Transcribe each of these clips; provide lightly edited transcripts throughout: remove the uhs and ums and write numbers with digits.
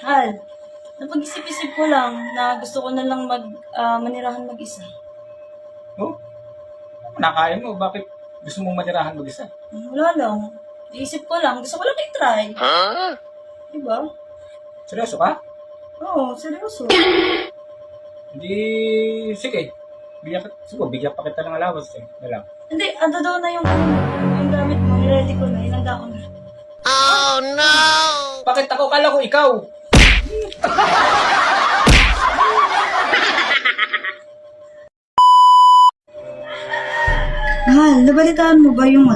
Hal, napag-isip-isip ko lang na gusto ko na lang manirahan mag-isa. Oh, nakaya mo. Bakit gusto mong manirahan mag-isa? Wala lang. Iisip ko lang. Gusto ko lang i-try. Diba? Seryoso ka? Oo, seryoso. Hindi, sige. Bigyan pa kita ng allowance eh. Wala. Hindi, ando daw na yung gamit mo. Niready ko na. Inanda ko na. Bakit ako? Kala ko ikaw. Hal, nabalitaan mo ba yung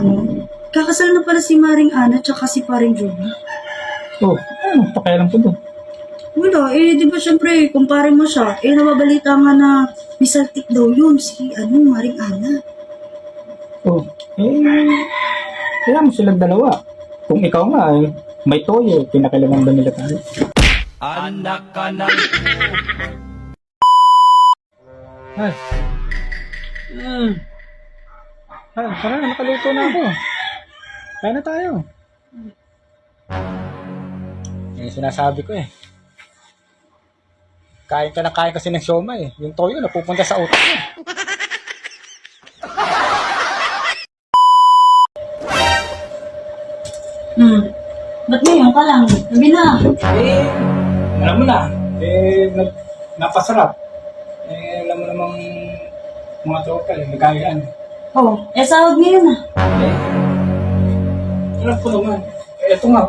kakasal na pala si Maring Ana tsaka si Paring Joby? Oh, ano? Pakialam ko doon. Wala, di ba syempre, kumpare mo siya, nababalita nga na misaltik daw yun, si Maring Ana. Oh, kaya mo silang dalawa. Kung ikaw nga may toyo, pinakailangan ba nila tayo? Anak ka ng... Ay. Ay, tara, nakaluto na ako. Kaya na tayo. Yung sinasabi ko Kain ka na kain kasi ng siomay Yung toyo napupunta sa utak mo. Ba't ngayon ka lang? Sabi na. Alam mo na. Napasarap. Alam mo namang mga tropa, nagkayaan. Sahod ngayon na. Alam ko naman. Ito nga.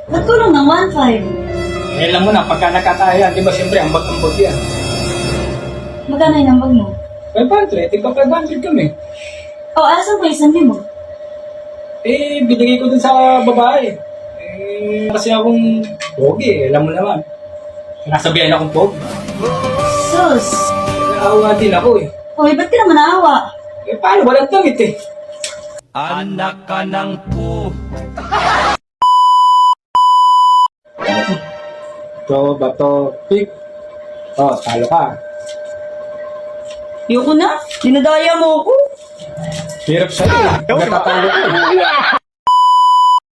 Ba't ko lang ng 1.5? Alam mo na, pagka nakakayaan, di ba siyempre, ambag-ambag yan. Magkano yung ambag mo? 500, tigpa 500 kami. Asan ba isang mo? Binigay ko dun sa babae. Kasi akong pogi, alam mo naman. Sinasabihan akong pogi. Sus! Naawa din ako Ba't ka naman naawa? Paano? Walang damit Anak ka ng po... Bato, pick. Talo ka. Ayoko na. Dinadaya mo ako. Hirap sa'yo. Natatalo ka.